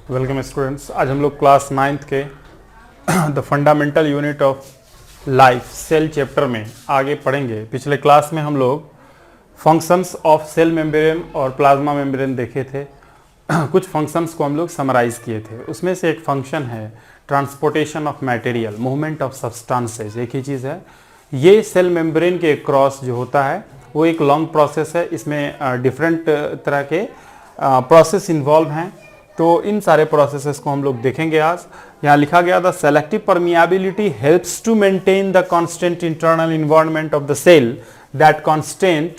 Welcome students. आज हम लोग क्लास 9th के the fundamental unit of life cell chapter में आगे पढ़ेंगे। पिछले क्लास में हम लोग फंक्शंस ऑफ सेल मेम्ब्रेन और प्लाज्मा मेम्ब्रेन देखे थे। कुछ फंक्शंस को हम लोग समराइज किए थे। उसमें से एक फंक्शन है transportation of material, movement of substances. एक ही चीज़ है, ये सेल मेम्ब्रेन के क्रॉस जो होता है वो एक लॉन्ग प्रोसेस है। इसमें डिफरेंट तरह के प्रोसेस इन्वॉल्व हैं, तो इन सारे प्रोसेसेस को हम लोग देखेंगे आज। यहाँ लिखा गया था selective permeability helps to maintain the constant internal environment of the cell. That constant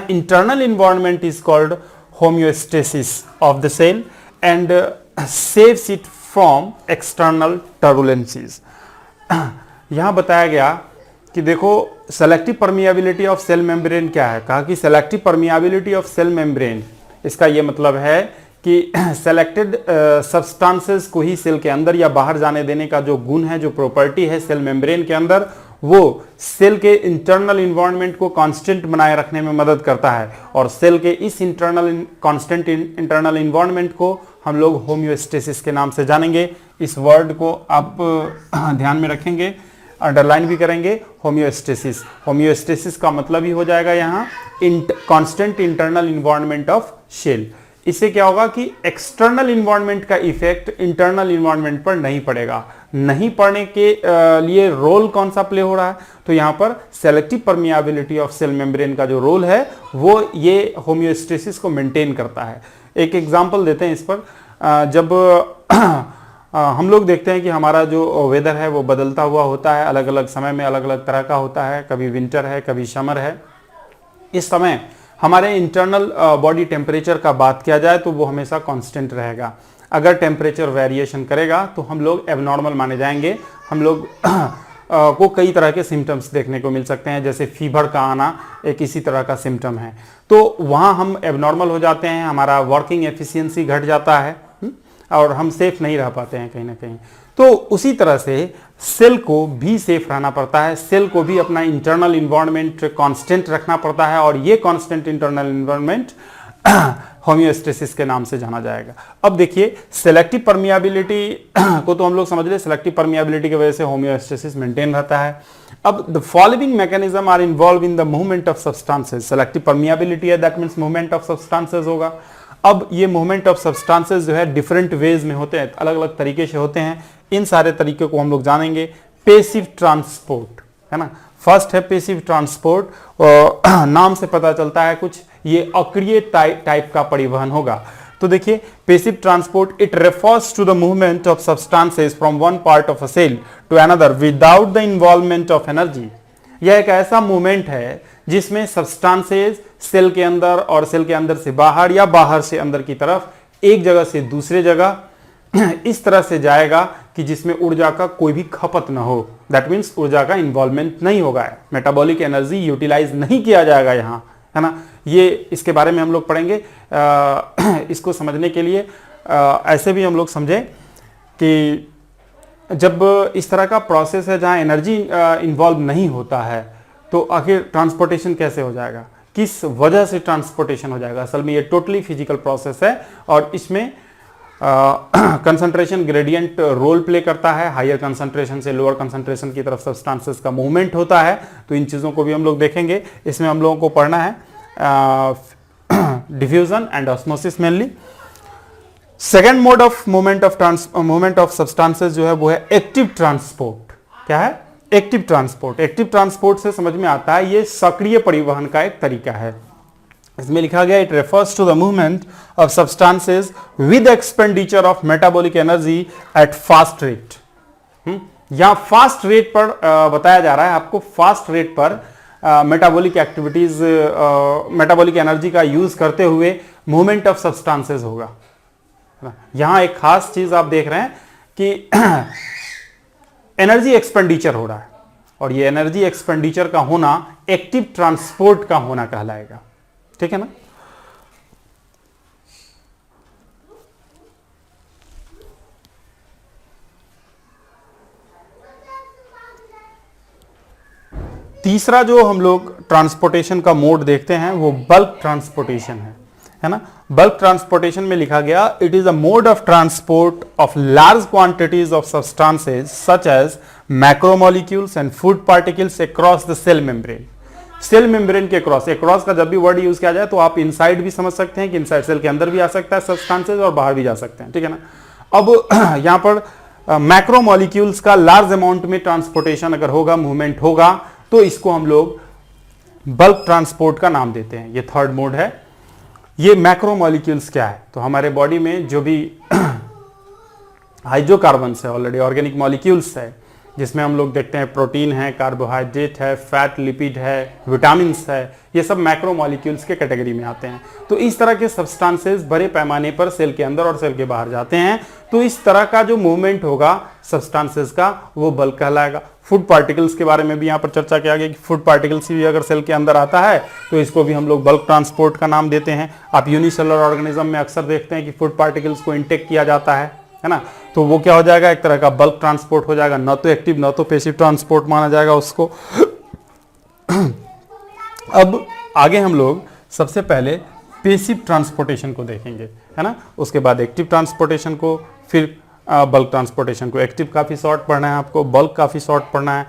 internal environment is called homeostasis of the cell and saves it from external turbulences. यहाँ बताया गया कि देखो selective permeability of cell membrane क्या है। कहा कि selective permeability of cell membrane, इसका ये मतलब है कि सेलेक्टेड सब्सटेंसेस को ही सेल के अंदर या बाहर जाने देने का जो गुण है, जो प्रॉपर्टी है सेल मेम्ब्रेन के अंदर, वो सेल के इंटरनल इन्वायरमेंट को कांस्टेंट बनाए रखने में मदद करता है। और सेल के इस कांस्टेंट इंटरनल इन्वायरमेंट को हम लोग होम्योस्टेसिस के नाम से जानेंगे। इस वर्ड को आप ध्यान में रखेंगे, अंडरलाइन भी करेंगे। होम्योस्टेसिस, होम्योस्टेसिस का मतलब ही हो जाएगा यहाँ constant internal environment of cell. इससे क्या होगा कि एक्सटर्नल इन्वायरमेंट का इफेक्ट इंटरनल इन्वायरमेंट पर नहीं पड़ेगा। नहीं पड़ने के लिए रोल कौन सा प्ले हो रहा है, तो यहाँ पर selective permeability of cell membrane का जो रोल है वो ये होम्योस्टेसिस को मेंटेन करता है। एक एग्जांपल देते हैं इस पर। जब हम लोग देखते हैं कि हमारा जो वेदर है वो बदलता हुआ होता है, अलग अलग समय में अलग अलग तरह का होता है। कभी विंटर है, कभी समर है। इस समय हमारे इंटरनल बॉडी टेम्परेचर का बात किया जाए तो वो हमेशा कांस्टेंट रहेगा। अगर टेम्परेचर वेरिएशन करेगा तो हम लोग एबनॉर्मल माने जाएंगे। हम लोग को कई तरह के सिम्टम्स देखने को मिल सकते हैं, जैसे फीवर का आना एक इसी तरह का सिम्टम है। तो वहाँ हम एबनॉर्मल हो जाते हैं, हमारा वर्किंग एफिशिएंसी घट जाता है और हम सेफ नहीं रह पाते हैं कहीं ना कहीं। तो उसी तरह से सेल को भी सेफ रहना पड़ता है, सेल को भी अपना इंटरनल इन्वायरमेंट कांस्टेंट रखना पड़ता है। और ये कांस्टेंट इंटरनल इन्वायरमेंट होम्योस्टेसिस के नाम से जाना जाएगा। अब देखिए सेलेक्टिव परमियाबिलिटी को तो हम लोग समझ ले, सेलेक्टिव परमियाबिलिटी की वजह से होम्योस्टेसिस मेंटेन रहता है। अब the following mechanism are involve in the movement of substances. Selective permeability है, that means movement of substances होगा। अब ये मूवमेंट ऑफ सब्सटेंसेस जो है डिफरेंट वेज में होते हैं, अलग अलग तरीके से होते हैं। इन सारे तरीके को हम लोग जानेंगे। पेसिव ट्रांसपोर्ट है ना, फर्स्ट है पेसिव ट्रांसपोर्ट। नाम से पता चलता है कुछ, ये अक्रिय टाइप का परिवहन होगा। तो देखिए passive transport, it refers to the movement of substances from one part of a cell to another without the involvement of energy. यह एक ऐसा मूवमेंट है जिसमें सब्सटेंसेस सेल के अंदर और सेल के अंदर से बाहर या बाहर से अंदर की तरफ एक जगह से दूसरे जगह इस तरह से जाएगा कि जिसमें ऊर्जा का कोई भी खपत ना हो। दैट मीन्स ऊर्जा का इन्वॉल्वमेंट नहीं होगा, मेटाबॉलिक एनर्जी यूटिलाइज नहीं किया जाएगा यहाँ, है ना। ये इसके बारे में हम लोग पढ़ेंगे। इसको समझने के लिए ऐसे भी हम लोग समझें कि जब इस तरह का प्रोसेस है जहाँ एनर्जी इन्वॉल्व नहीं होता है, तो आखिर ट्रांसपोर्टेशन कैसे हो जाएगा, किस वजह से ट्रांसपोर्टेशन हो जाएगा। असल में ये टोटली फिजिकल प्रोसेस है और इसमें कंसंट्रेशन ग्रेडियंट रोल प्ले करता है। हायर कंसंट्रेशन से लोअर कंसंट्रेशन की तरफ सब्सटेंसेस का मूवमेंट होता है। तो इन चीज़ों को भी हम लोग देखेंगे। इसमें हम लोगों को पढ़ना है diffusion and osmosis mainly. Second mode of movement of substances जो है वो है एक्टिव ट्रांसपोर्ट। क्या है? Active transport. एक्टिव ट्रांसपोर्ट से समझ में आता है ये सक्रिय परिवहन का एक तरीका है। इसमें लिखा गया it refers to the movement of substances with expenditure of metabolic energy at fast rate. यहां फास्ट रेट पर बताया जा रहा है आपको, फास्ट रेट पर मेटाबॉलिक एक्टिविटीज, मेटाबॉलिक एनर्जी का यूज करते हुए मूवमेंट ऑफ सब्सटेंसेस होगा। यहां एक खास चीज आप देख रहे हैं कि एनर्जी एक्सपेंडिचर हो रहा है और ये एनर्जी एक्सपेंडिचर का होना एक्टिव ट्रांसपोर्ट का होना कहलाएगा। ठीक है ना। तीसरा जो हम लोग ट्रांसपोर्टेशन का मोड देखते हैं वो बल्क ट्रांसपोर्टेशन है। है ना। बल्क ट्रांसपोर्टेशन में लिखा गया it is a mode of transport of large quantities of substances such as macromolecules and food particles across the cell membrane. Cell membrane के अक्रॉस का जब भी वर्ड यूज किया जाए तो आप इनसाइड भी समझ सकते हैं कि इनसाइड सेल के अंदर भी आ सकता है सब्सटेंसेस और बाहर भी जा सकते हैं, ठीक है ना। अब यहां पर मैक्रोमोलिक्यूल्स का लार्ज अमाउंट में ट्रांसपोर्टेशन अगर होगा, मूवमेंट होगा, तो इसको हम लोग बल्क ट्रांसपोर्ट का नाम देते हैं। ये थर्ड मोड है। ये मैक्रोमोलिक्यूल्स क्या है, तो हमारे बॉडी में जो भी हाइड्रोकार्बन्स है, ऑलरेडी ऑर्गेनिक मॉलिक्यूल्स है, जिसमें हम लोग देखते हैं प्रोटीन है, कार्बोहाइड्रेट है, फैट, लिपिड है, विटामिन्स है, ये सब मैक्रोमोलिक्यूल्स के कैटेगरी में आते हैं। तो इस तरह के सब्सटेंसेस बड़े पैमाने पर सेल के अंदर और सेल के बाहर जाते हैं, तो इस तरह का जो मूवमेंट होगा सब्सटेंसेस का वो बल्क कहलाएगा। फूड पार्टिकल्स के बारे में भी यहाँ पर चर्चा किया गया कि फूड पार्टिकल्स भी अगर सेल के अंदर आता है तो इसको भी हम लोग बल्क ट्रांसपोर्ट का नाम देते हैं। आप यूनिसेलुलर ऑर्गेनिज्म में अक्सर देखते हैं कि फूड पार्टिकल्स को इंटेक किया जाता है ना, तो वो क्या हो जाएगा, एक तरह का बल्क ट्रांसपोर्ट हो जाएगा। न तो एक्टिव न तो पैसिव ट्रांसपोर्ट माना जाएगा उसको। अब आगे हम लोग सबसे पहले पैसिव ट्रांसपोर्टेशन को देखेंगे, है ना, उसके बाद एक्टिव ट्रांसपोर्टेशन को, फिर बल्क ट्रांसपोर्टेशन को। एक्टिव काफी शॉर्ट पढ़ना है आपको, बल्क काफी शॉर्ट पढ़ना है,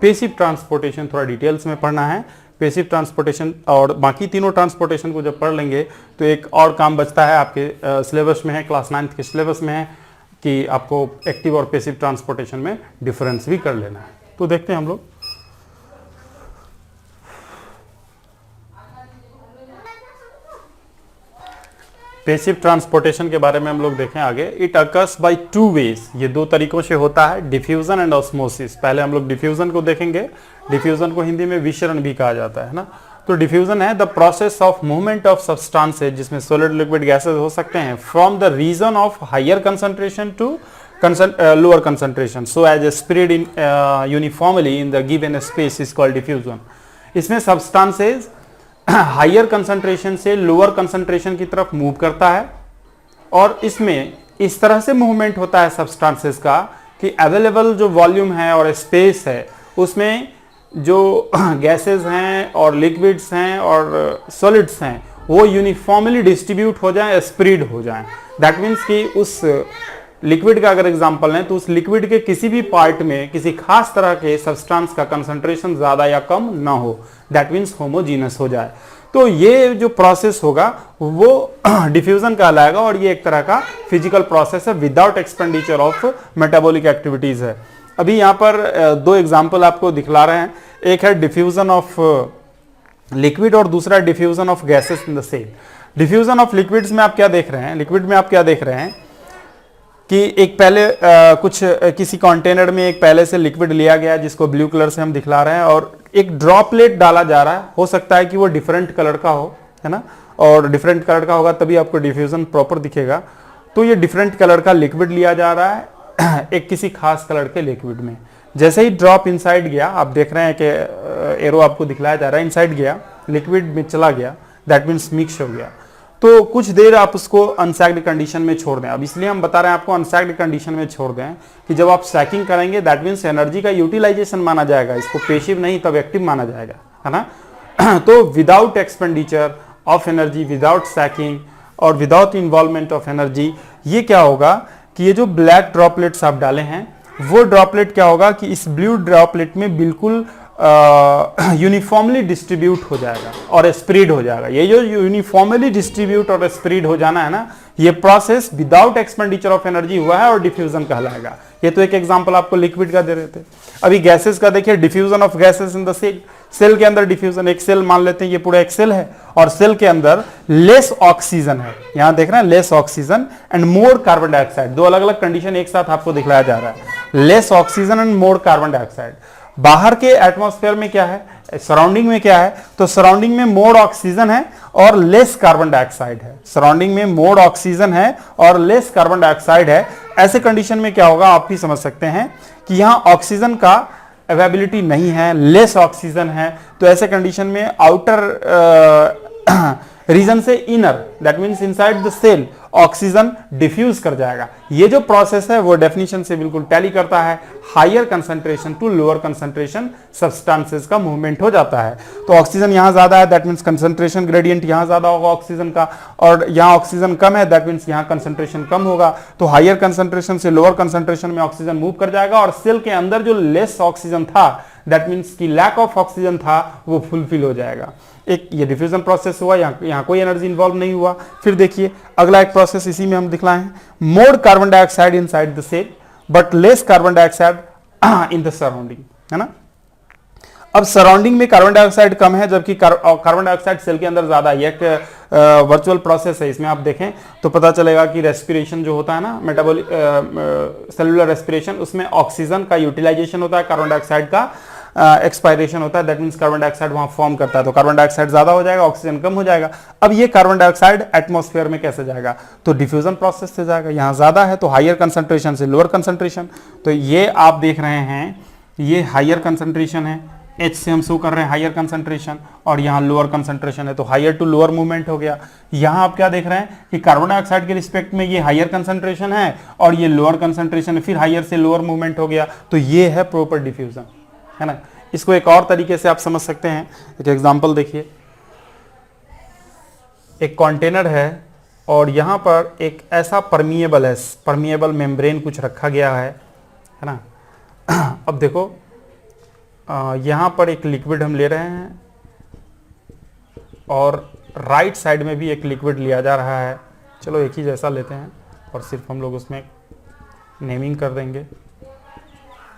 पैसिव ट्रांसपोर्टेशन थोड़ा डिटेल्स में पढ़ना है। पैसिव ट्रांसपोर्टेशन और बाकी तीनों ट्रांसपोर्टेशन को जब पढ़ लेंगे तो एक और काम बचता है आपके सिलेबस में है, क्लास 9th के सिलेबस में है कि आपको एक्टिव और पैसिव ट्रांसपोर्टेशन में डिफरेंस भी कर लेना है। तो देखते हैं हम लोग। पैसिव ट्रांसपोर्टेशन के बारे में हम लोग देखें आगे। It occurs by two ways, ये दो तरीकों से होता है, डिफ्यूजन एंड ऑस्मोसिस। पहले हम लोग डिफ्यूजन को देखेंगे। डिफ्यूजन को हिंदी में विशरण भी कहा जाता है ना। तो डिफ्यूजन है the process of movement of substances, जिसमें सॉलिड, लिक्विड, गैसेस हो सकते हैं, from the region of higher concentration to lower concentration so as spread in uniformly in the given space is called diffusion. इसमें substances higher concentration से lower concentration की तरफ move करता है और इसमें इस तरह से मूवमेंट होता है सब्सटेंसेस का कि अवेलेबल जो वॉल्यूम है और स्पेस है उसमें जो गैसेस हैं और लिक्विड्स हैं और सॉलिड्स हैं वो यूनिफॉर्मली डिस्ट्रीब्यूट हो जाएं, स्प्रेड हो जाएं। दैट मीन्स कि उस लिक्विड का अगर एग्जांपल लें तो उस लिक्विड के किसी भी पार्ट में किसी खास तरह के सब्सटेंस का कंसंट्रेशन ज्यादा या कम ना हो, दैट मीन्स होमोजीनस हो जाए। तो ये जो प्रोसेस होगा वो डिफ्यूजन कहलाएगा और ये एक तरह का फिजिकल प्रोसेस है without expenditure of metabolic activities है। अभी यहाँ पर दो एग्जाम्पल आपको दिखला रहे हैं। एक है डिफ्यूजन ऑफ लिक्विड और दूसरा diffusion of gases in the cell. Diffusion of liquids में आप क्या देख रहे हैं, लिक्विड में आप क्या देख रहे हैं कि एक पहले किसी कंटेनर में एक पहले से लिक्विड लिया गया जिसको ब्लू कलर से हम दिखला रहे हैं और एक ड्रॉपलेट डाला जा रहा है। हो सकता है कि वो डिफरेंट कलर का हो, है ना, और डिफरेंट कलर का होगा तभी आपको डिफ्यूजन प्रॉपर दिखेगा। तो ये डिफरेंट कलर का लिक्विड लिया जा रहा है एक किसी खास कलर के लिक्विड में। जैसे ही ड्रॉप इनसाइड गया, आप देख रहे हैं कि एरो आपको दिखलाया जा रहा है, इनसाइड गया, लिक्विड में चला गया, दैट मीन्स मिक्स हो गया। तो कुछ देर आप उसको अनसैक्ड कंडीशन में छोड़ दें। अब इसलिए हम बता रहे हैं आपको अनसैक्ड कंडीशन में छोड़ दें कि जब आप सैकिंग करेंगे दैट मीन्स एनर्जी का यूटिलाइजेशन माना जाएगा, इसको पैसिव नहीं तब एक्टिव माना जाएगा, है ना। तो without expenditure of energy, without sacking और विदाउट इन्वॉल्वमेंट ऑफ एनर्जी, ये क्या होगा कि ये जो ब्लैक ड्रॉपलेट्स आप डाले हैं वो ड्रॉपलेट क्या होगा कि इस ब्लू ड्रॉपलेट में बिल्कुल यूनिफॉर्मली डिस्ट्रीब्यूट हो जाएगा और स्प्रेड हो जाएगा। ये जो यूनिफॉर्मली डिस्ट्रीब्यूट और स्प्रेड हो जाना है ना, ये process without expenditure of energy हुआ है और डिफ्यूजन कहलाएगा। ये तो एक एग्जांपल आपको लिक्विड का दे रहे थे। अभी गैसेस का देखिए, diffusion of gases in the cell. Cell के अंदर डिफ्यूजन, एक सेल मान लेते हैं ये पूरा एक सेल है और सेल के अंदर लेस ऑक्सीजन है, यहां देख रहे हैं less oxygen and more carbon dioxide. दो अलग अलग कंडीशन एक साथ आपको दिखलाया जा रहा है, less oxygen and more carbon dioxide. बाहर के एटमॉस्फेयर में क्या है, सराउंडिंग में क्या है, तो सराउंडिंग में मोर ऑक्सीजन है और लेस कार्बन डाइऑक्साइड है। सराउंडिंग में मोर ऑक्सीजन है और लेस कार्बन डाइऑक्साइड है। ऐसे कंडीशन में क्या होगा आप भी समझ सकते हैं कि यहां ऑक्सीजन का अवेलेबिलिटी नहीं है, लेस ऑक्सीजन है। तो ऐसे कंडीशन में आउटर रीजन से inner, that means inside the cell oxygen diffuse कर जाएगा। ये जो प्रोसेस है वो डेफिनेशन से बिल्कुल टैली करता है। Higher concentration to lower concentration substances का मूवमेंट हो जाता है। तो ऑक्सीजन यहां ज्यादा है, दैट मीन्स कंसंट्रेशन ग्रेडियंट यहां ज्यादा होगा ऑक्सीजन का, और यहां ऑक्सीजन कम है, दैट मीन्स यहां कंसंट्रेशन कम होगा। तो हायर कंसंट्रेशन से लोअर कंसंट्रेशन में ऑक्सीजन मूव कर जाएगा, और सेल के अंदर जो लेस ऑक्सीजन था, दैट मीन्स की लैक ऑफ ऑक्सीजन था, वो फुलफिल हो जाएगा। एक ये डिफ्यूजन प्रोसेस हुआ, यहाँ कोई एनर्जी इन्वॉल्व नहीं हुआ। फिर देखिए अगला एक प्रोसेस इसी में हम दिखलाए हैं, more carbon dioxide inside the cell but less carbon dioxide in the surrounding, है ना। अब सराउंडिंग में कार्बन डाइऑक्साइड कम है, जबकि कार्बन डाइऑक्साइड सेल के अंदर ज्यादा है। ये एक वर्चुअल प्रोसेस है, इसमें आप देखें तो पता चलेगा कि रेस्पिरेशन जो होता है ना, मेटाबॉलिक सेलुलर रेस्पिरेशन, उसमें ऑक्सीजन का यूटिलाइजेशन होता है, कार्बन डाइऑक्साइड का एक्सपायरेशन होता है। दैट मींस कार्बन डाइऑक्साइड वहां फॉर्म करता है, तो कार्बन डाइऑक्साइड ज्यादा हो जाएगा, ऑक्सीजन कम हो जाएगा। अब ये कार्बन डाइऑक्साइड एटमॉस्फेयर में कैसे जाएगा, तो डिफ्यूजन प्रोसेस से जाएगा। यहां ज्यादा है तो हायर कंसंट्रेशन से लोअर कंसंट्रेशन, तो ये आप देख रहे हैं ये हायर कंसंट्रेशन है, H से हम शो कर रहे हैं हायर कंसंट्रेशन, और यहाँ लोअर कंसंट्रेशन है, तो हायर टू लोअर मूवमेंट हो गया। यहाँ आप क्या देख रहे हैं कि कार्बन डाइऑक्साइड के रिस्पेक्ट में ये हायर कंसंट्रेशन है और ये लोअर कंसंट्रेशन है, फिर हायर से लोअर मूवमेंट हो गया। तो ये है प्रॉपर डिफ्यूजन, है ना। इसको एक और तरीके से आप समझ सकते हैं, एक एग्जांपल देखिए। एक कंटेनर है और यहाँ पर एक ऐसा परमिएबल मेम्ब्रेन कुछ रखा गया है ना। अब देखो यहाँ पर एक लिक्विड हम ले रहे हैं और राइट साइड में भी एक लिक्विड लिया जा रहा है। चलो एक ही जैसा लेते हैं और सिर्फ हम लोग उसमें नेमिंग कर देंगे।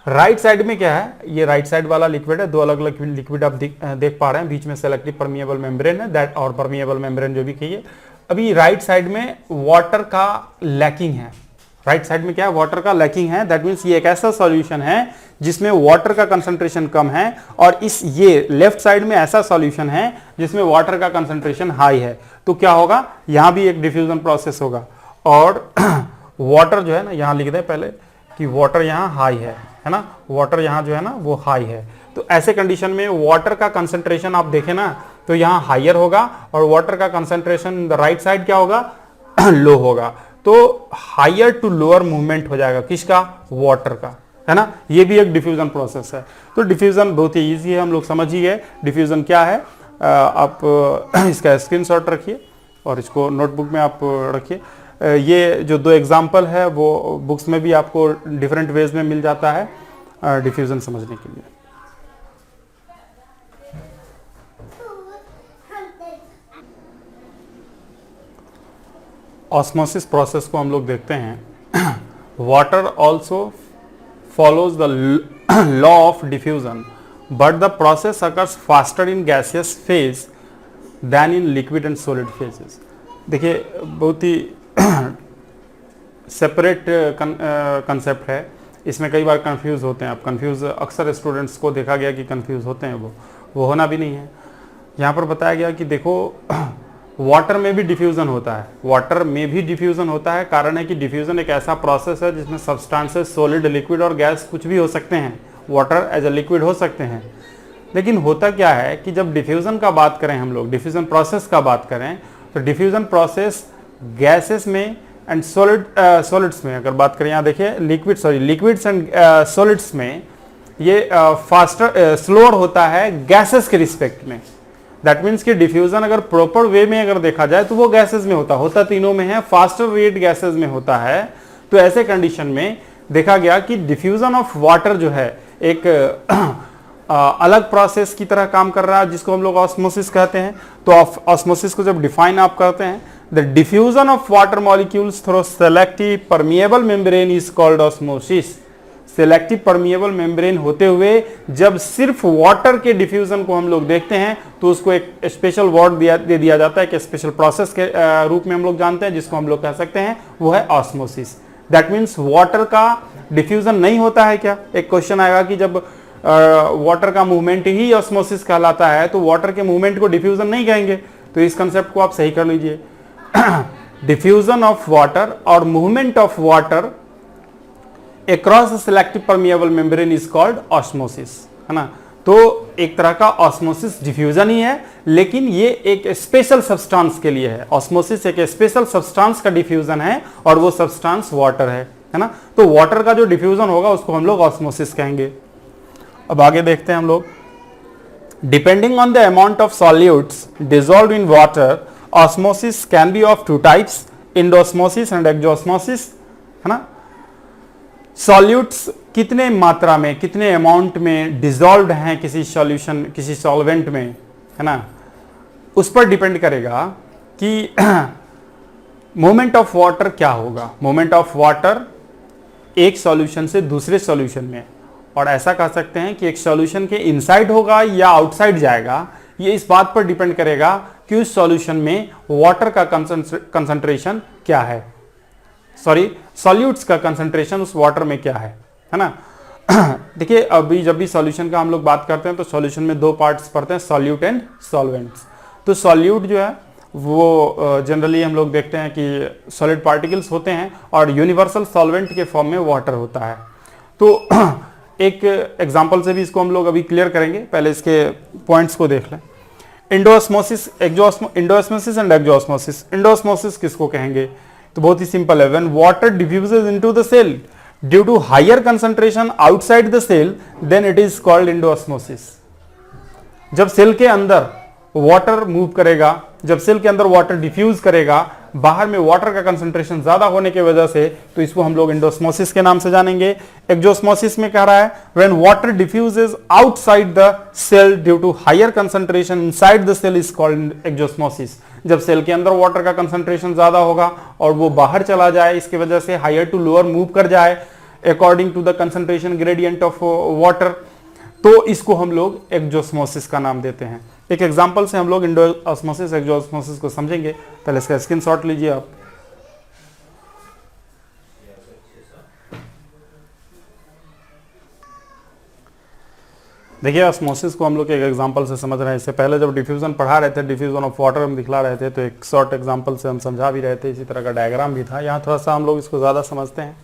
राइट साइड में क्या है, ये राइट साइड वाला लिक्विड है, दो अलग अलग लिक्विड आप देख पा रहे हैं, बीच में सेलेक्टिव परमिएबल मेम्ब्रेन है, दैट और परमिएबल मेम्ब्रेन जो भी कहिए। अभी राइट साइड में वाटर का लैकिंग है, राइट साइड में क्या है, वाटर का लैकिंग है। दैट मीन्स ये एक ऐसा सॉल्यूशन है जिसमें वाटर का कंसंट्रेशन कम है, और इस ये लेफ्ट साइड में ऐसा सॉल्यूशन है जिसमें वाटर का कंसंट्रेशन हाई है। तो क्या होगा, यहां भी एक डिफ्यूजन प्रोसेस होगा, और वाटर जो है ना, यहां लिख दें पहले कि वाटर यहाँ हाई है ना, वाटर यहाँ जो है ना वो हाई है। तो ऐसे कंडीशन में वाटर का कंसंट्रेशन आप देखें ना, तो यहाँ हायर होगा, और वाटर का कंसंट्रेशन राइट साइड क्या होगा, लो होगा। तो हायर टू लोअर मूवमेंट हो जाएगा, किसका, वाटर का, है ना। ये भी एक डिफ्यूजन प्रोसेस है। तो डिफ्यूजन बहुत ही इजी है, हम लोग समझ ही गए डिफ्यूजन क्या है। आप इसका स्क्रीनशॉट रखिए और इसको नोटबुक में आप रखिए। ये जो दो एग्जाम्पल है वो बुक्स में भी आपको डिफरेंट वेज में मिल जाता है डिफ्यूजन समझने के लिए। ऑस्मोसिस प्रोसेस को हम लोग देखते हैं। Water also follows the law of diffusion, but the process occurs faster in gaseous phase than in liquid and solid phases. देखिए बहुत ही सेपरेट कंसेप्ट है, इसमें कई बार कंफ्यूज होते हैं आप। कंफ्यूज अक्सर स्टूडेंट्स को देखा गया कि कंफ्यूज होते हैं, वो होना भी नहीं है। यहाँ पर बताया गया कि देखो वाटर में भी डिफ्यूजन होता है, वाटर में भी डिफ्यूजन होता है। कारण है कि डिफ्यूजन एक ऐसा प्रोसेस है जिसमें सब्सटेंसेस, सॉलिड, लिक्विड और गैस कुछ भी हो सकते हैं। वाटर एज अ लिक्विड हो सकते हैं, लेकिन होता क्या है कि जब डिफ्यूजन का बात करें हम लोग, डिफ्यूजन प्रोसेस का बात करें, तो डिफ्यूजन प्रोसेस गैसेस में एंड सॉलिड्स में अगर बात करें, यहाँ देखिए लिक्विड्स एंड सॉलिड्स में ये फास्टर स्लोअर होता है गैसेस के रिस्पेक्ट में। दैट मीन्स कि डिफ्यूजन अगर प्रॉपर वे में अगर देखा जाए तो वो गैसेस में होता तीनों में है, फास्टर रेट गैसेस में होता है। तो ऐसे कंडीशन में देखा गया कि डिफ्यूजन ऑफ वाटर जो है एक अलग प्रोसेस की तरह काम कर रहा है, जिसको हम लोग ऑस्मोसिस कहते हैं। तो ऑस्मोसिस को जब डिफाइन आप करते हैं, the diffusion of water molecules through selective permeable membrane is called osmosis. Selective permeable membrane होते हुए जब सिर्फ वाटर के डिफ्यूजन को हम लोग देखते हैं तो उसको एक स्पेशल वर्ड दे दिया जाता है कि स्पेशल प्रोसेस के रूप में हम लोग जानते हैं, जिसको हम लोग कह सकते हैं वो है ऑस्मोसिस। दैट मीन्स वाटर का डिफ्यूजन नहीं होता है क्या। एक क्वेश्चन आएगा कि जब वाटर का मूवमेंट ही ऑस्मोसिस कहलाता है तो वाटर के मूवमेंट को डिफ्यूजन नहीं कहेंगे। तो इस कंसेप्ट को आप सही कर लीजिए। डिफ्यूजन ऑफ वाटर और movement of water across the selective permeable membrane is called osmosis, है ना। तो एक तरह का ऑस्मोसिस डिफ्यूजन ही है, लेकिन ये एक स्पेशल सब्सटेंस के लिए है। ऑस्मोसिस एक स्पेशल सब्सटेंस का डिफ्यूजन है और वो सब्सटेंस वाटर है ना। तो वाटर का जो डिफ्यूजन होगा उसको हम लोग ऑस्मोसिस कहेंगे। अब आगे देखते हैं हम लोग, depending on the amount of solutes dissolved in water, osmosis can be of two types, endosmosis and exosmosis, है ना। सॉल्यूट्स कितने मात्रा में, कितने अमाउंट में डिसॉल्व्ड हैं किसी सॉल्यूशन, किसी सॉल्वेंट में, है ना, उस पर डिपेंड करेगा कि मोमेंट ऑफ वाटर क्या होगा। मोमेंट ऑफ वाटर एक सॉल्यूशन से दूसरे सॉल्यूशन में, और ऐसा कह सकते हैं कि एक सॉल्यूशन के इनसाइड होगा या आउटसाइड जाएगा, ये इस बात पर डिपेंड करेगा कि उस सॉल्यूशन में वाटर का कंसंट्रेशन क्या है, सॉरी सॉल्यूट्स का कंसंट्रेशन उस वाटर में क्या है ना। देखिए अभी जब भी सॉल्यूशन का हम लोग बात करते हैं तो सॉल्यूशन में दो पार्ट्स पढ़ते हैं, सॉल्यूट एंड सॉल्वेंट्स। तो सॉल्यूट जो है वो जनरली हम लोग देखते हैं कि सॉलिड पार्टिकल्स होते हैं और यूनिवर्सल सॉल्वेंट के फॉर्म में वाटर होता है। तो एक एग्जांपल से भी इसको हम लोग अभी क्लियर करेंगे, पहले इसके पॉइंट्स को देख लें। इंडोस्मोसिस, इंडोस्मोसिस एंड एक्सोस्मोसिस। इंडोस्मोसिस किसको कहेंगे, तो बहुत ही सिंपल है, when water diffuses into the cell due to higher concentration outside the cell then it is called endosmosis. जब सेल के अंदर वाटर मूव करेगा, जब सेल के अंदर वाटर डिफ्यूज करेगा, बाहर में वाटर का कंसंट्रेशन ज्यादा होने की वजह से, तो इसको हम लोग इंडोस्मोसिस के नाम से जानेंगे। एक्सोस्मोसिस में कह रहा है when water diffuses outside the cell due to higher concentration inside the cell is called exosmosis. जब सेल के अंदर वाटर का कंसंट्रेशन ज्यादा होगा और वो बाहर चला जाए, इसकी वजह से हायर टू लोअर मूव कर जाए according to the concentration gradient of water, तो इसको हम लोग एक्सोस्मोसिस का नाम देते हैं। एक एग्जांपल से हम लोग इंडोस्मोसिस एक्सोस्मोसिस को समझेंगे। पहले इसका स्क्रीनशॉट लीजिए आप। देखिए ऑस्मोसिस को हम लोग एक एग्जांपल से समझ रहे हैं। इससे पहले जब डिफ्यूजन पढ़ा रहे थे, डिफ्यूजन ऑफ वाटर हम दिखला रहे थे, तो एक शॉर्ट एग्जांपल से हम समझा भी रहे थे, इसी तरह का डायग्राम भी था। यहाँ थोड़ा सा हम लोग इसको ज़्यादा समझते हैं।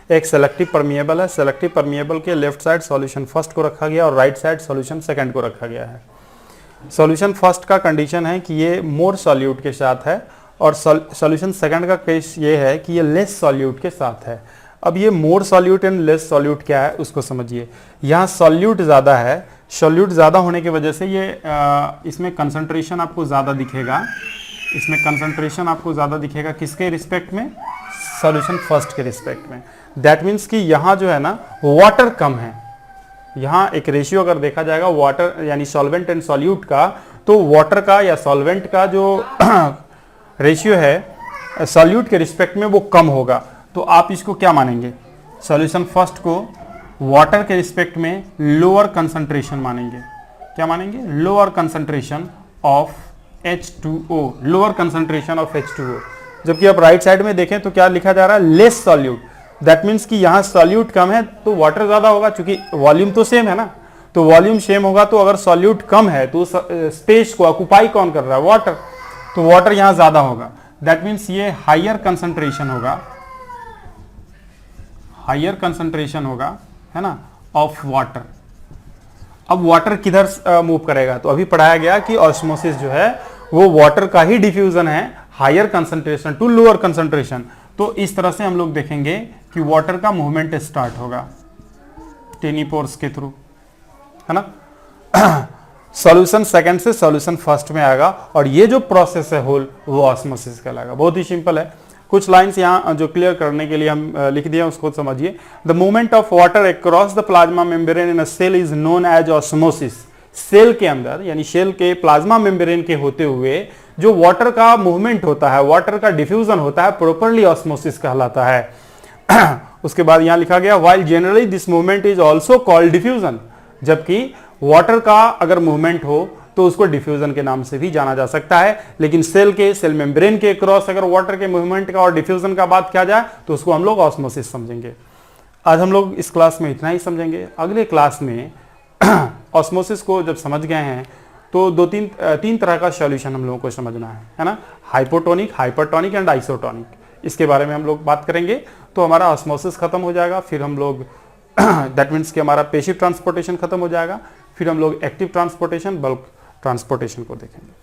एक सेलेक्टिव परमिएबल है, सेलेक्टिव परमिएबल के लेफ्ट साइड सॉल्यूशन फर्स्ट को रखा गया और राइट साइड सॉल्यूशन सेकंड को रखा गया है। सॉल्यूशन फर्स्ट का कंडीशन है कि ये मोर सॉल्यूट के साथ है और सॉल्यूशन सेकंड का केस ये है कि ये लेस सॉल्यूट के साथ है। अब ये मोर सॉल्यूट एंड लेस सॉल्यूट क्या है उसको समझिए। यहाँ सॉल्यूट ज़्यादा है, सॉल्यूट ज़्यादा होने की वजह से ये इसमें कंसंट्रेशन आपको ज़्यादा दिखेगा, इसमें कंसंट्रेशन आपको ज़्यादा दिखेगा किसके रिस्पेक्ट में, सॉल्यूशन फर्स्ट के रिस्पेक्ट में। दैट मीन्स कि यहाँ जो है ना वाटर कम है। यहाँ एक रेशियो अगर देखा जाएगा वाटर यानी सॉल्वेंट एंड सॉल्यूट का, तो वाटर का या सॉल्वेंट का जो रेशियो है सॉल्यूट के रिस्पेक्ट में वो कम होगा। तो आप इसको क्या मानेंगे, सॉल्यूशन फर्स्ट को वाटर के रिस्पेक्ट में लोअर कंसंट्रेशन मानेंगे। क्या मानेंगे, lower concentration of H2O, lower concentration of H2O। जबकि आप राइट साइड में देखें तो क्या लिखा जा रहा है, लेस सॉल्यूट। दैट मीन्स कि यहाँ सॉल्यूट कम है तो वाटर ज्यादा होगा, क्योंकि वॉल्यूम तो सेम है ना। तो वॉल्यूम सेम होगा, तो अगर सॉल्यूट कम है तो स्पेस को ऑक्युपाई कौन कर रहा है, वाटर। तो वाटर यहाँ ज्यादा होगा। दैट मीन्स ये हायर कंसंट्रेशन होगा, हायर कंसंट्रेशन होगा, है ना, ऑफ वाटर। अब वाटर किधर मूव करेगा, तो अभी पढ़ाया गया कि ऑस्मोसिस जो है वो वाटर का ही डिफ्यूजन है, higher concentration to lower concentration. तो इस तरह से हम लोग देखेंगे कि वाटर का मूवमेंट स्टार्ट होगा टेनी पोर्स के थ्रू, है ना। सॉल्यूशन सेकंड से सॉल्यूशन फर्स्ट में आएगा और ये जो प्रोसेस है होल वो ऑस्मोसिस कहलाएगा। बहुत ही सिंपल है। कुछ लाइंस यहाँ जो क्लियर करने के लिए हम लिख दिए उसको समझिए। The movement of water across the plasma membrane in a cell is known as osmosis. Cell के अंदर यानी सेल के प्लाज्मा मेम्ब्रेन के होते हुए जो वाटर का मूवमेंट होता है, वाटर का डिफ्यूजन होता है, प्रॉपरली ऑस्मोसिस कहलाता है। उसके बाद यहां लिखा गया while generally this movement is also called diffusion. जबकि वाटर का अगर मूवमेंट हो तो उसको डिफ्यूजन के नाम से भी जाना जा सकता है, लेकिन सेल के सेल मेम्ब्रेन के क्रॉस अगर वाटर के मूवमेंट का और डिफ्यूजन का बात किया जाए तो उसको हम लोग ऑस्मोसिस समझेंगे। आज हम लोग इस क्लास में इतना ही समझेंगे। अगले क्लास में ऑस्मोसिस को जब समझ गए हैं तो तीन तरह का सॉल्यूशन हम लोगों को समझना है ना, हाइपोटोनिक, हाइपरटोनिक एंड आइसोटोनिक। इसके बारे में हम लोग बात करेंगे तो हमारा ऑस्मोसिस खत्म हो जाएगा। फिर हम लोग दैट मीन्स कि हमारा पैसिव ट्रांसपोर्टेशन खत्म हो जाएगा। फिर हम लोग एक्टिव ट्रांसपोर्टेशन, बल्क ट्रांसपोर्टेशन को देखेंगे।